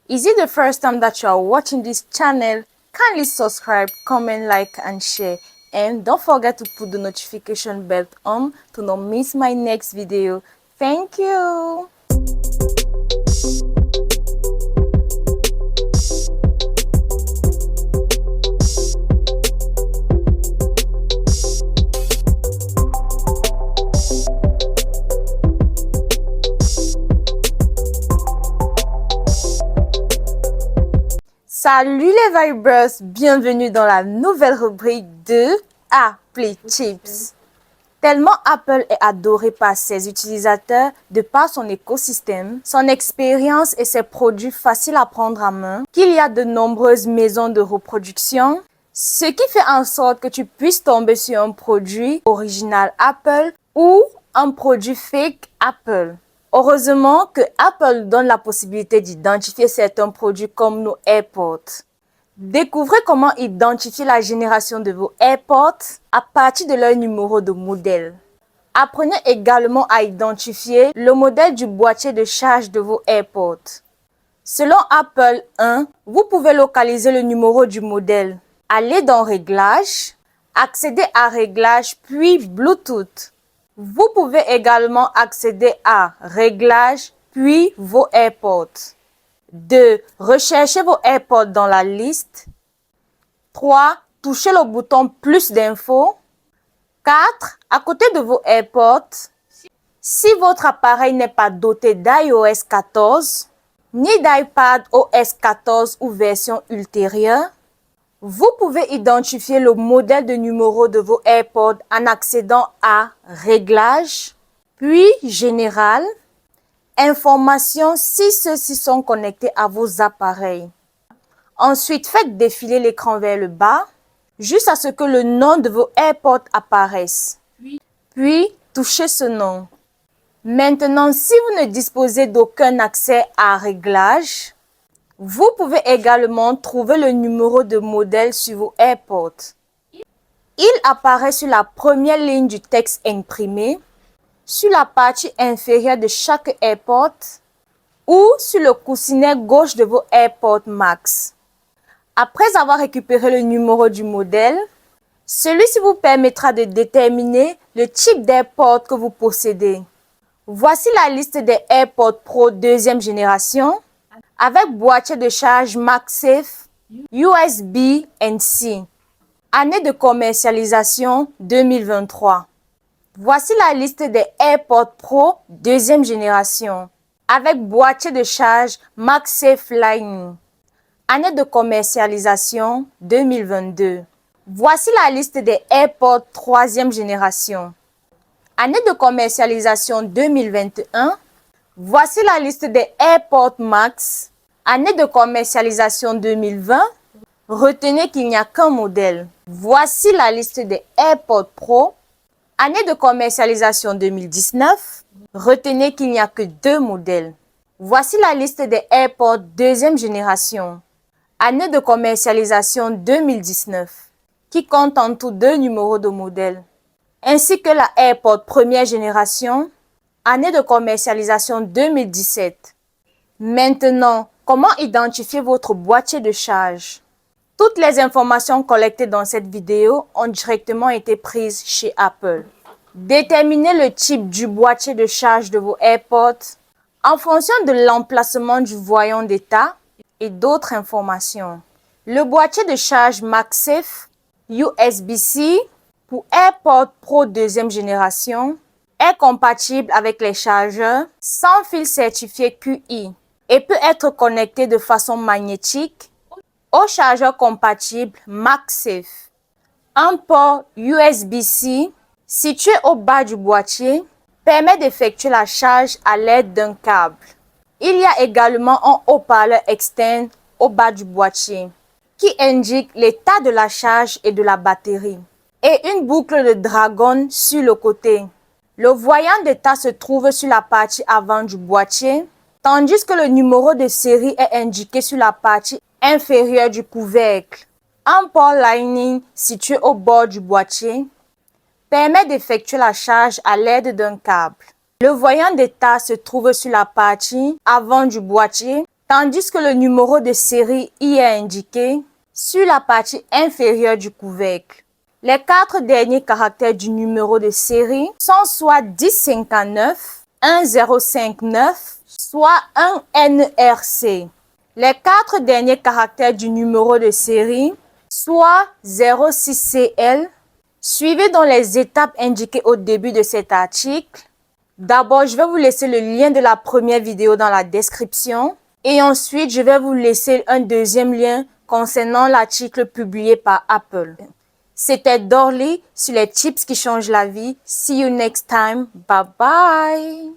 Is it the first time that you are watching this channel? Kindly subscribe, comment, like and share. And don't forget to put the notification bell on to not miss my next video. Thank you. Salut les Vibers, bienvenue dans la nouvelle rubrique de Apple Chips. Tellement Apple est adoré par ses utilisateurs de par son écosystème, son expérience et ses produits faciles à prendre en main, qu'il y a de nombreuses maisons de reproduction, ce qui fait en sorte que tu puisses tomber sur un produit original Apple ou un produit fake Apple. Heureusement que Apple donne la possibilité d'identifier certains produits comme nos AirPods. Découvrez comment identifier la génération de vos AirPods à partir de leur numéro de modèle. Apprenez également à identifier le modèle du boîtier de charge de vos AirPods. Selon Apple 1, vous pouvez localiser le numéro du modèle. Allez dans Réglages, accédez à Réglages puis Bluetooth. Vous pouvez également accéder à Réglages, puis vos AirPods. 2. Recherchez vos AirPods dans la liste. 3. Touchez le bouton Plus d'infos. 4. À côté de vos AirPods, si votre appareil n'est pas doté d'iOS 14, ni d'iPad OS 14 ou version ultérieure, vous pouvez identifier le modèle de numéro de vos AirPods en accédant à Réglages, puis Général, Informations si ceux-ci sont connectés à vos appareils. Ensuite, faites défiler l'écran vers le bas, jusqu'à ce que le nom de vos AirPods apparaisse. Puis, touchez ce nom. Maintenant, si vous ne disposez d'aucun accès à Réglages, vous pouvez également trouver le numéro de modèle sur vos AirPods. Il apparaît sur la première ligne du texte imprimé, sur la partie inférieure de chaque AirPod ou sur le coussinet gauche de vos AirPods Max. Après avoir récupéré le numéro du modèle, celui-ci vous permettra de déterminer le type d'AirPods que vous possédez. Voici la liste des AirPods Pro deuxième génération avec boîtier de charge MagSafe, USB-C. Année de commercialisation 2023. Voici la liste des AirPods Pro deuxième génération avec boîtier de charge MagSafe Lightning. Année de commercialisation 2022. Voici la liste des AirPods troisième génération. Année de commercialisation 2021. Voici la liste des AirPods Max. Année de commercialisation 2020. Retenez qu'il n'y a qu'un modèle. Voici la liste des AirPods Pro. Année de commercialisation 2019. Retenez qu'il n'y a que 2 modèles. Voici la liste des AirPods deuxième génération. Année de commercialisation 2019, qui compte en tout 2 numéros de modèle. Ainsi que la AirPods première génération. Année de commercialisation 2017. Maintenant, comment identifier votre boîtier de charge? Toutes les informations collectées dans cette vidéo ont directement été prises chez Apple. Déterminez le type du boîtier de charge de vos AirPods en fonction de l'emplacement du voyant d'état et d'autres informations. Le boîtier de charge MagSafe USB-C pour AirPods Pro deuxième génération est compatible avec les chargeurs sans fil certifié QI et peut être connecté de façon magnétique au chargeur compatible MagSafe. Un port USB-C situé au bas du boîtier permet d'effectuer la charge à l'aide d'un câble. Il y a également un haut-parleur externe au bas du boîtier qui indique l'état de la charge et de la batterie et une boucle de dragon sur le côté. Le voyant d'état se trouve sur la partie avant du boîtier, tandis que le numéro de série est indiqué sur la partie inférieure du couvercle. Un port Lightning situé au bord du boîtier permet d'effectuer la charge à l'aide d'un câble. Le voyant d'état se trouve sur la partie avant du boîtier, tandis que le numéro de série y est indiqué sur la partie inférieure du couvercle. Les 4 derniers caractères du numéro de série sont soit 1059, 1059, soit un NRC. Les 4 derniers caractères du numéro de série, soit 06CL, suivez donc les étapes indiquées au début de cet article. D'abord, je vais vous laisser le lien de la première vidéo dans la description et ensuite, je vais vous laisser un deuxième lien concernant l'article publié par Apple. C'était Dorly sur les tips qui changent la vie. See you next time. Bye bye.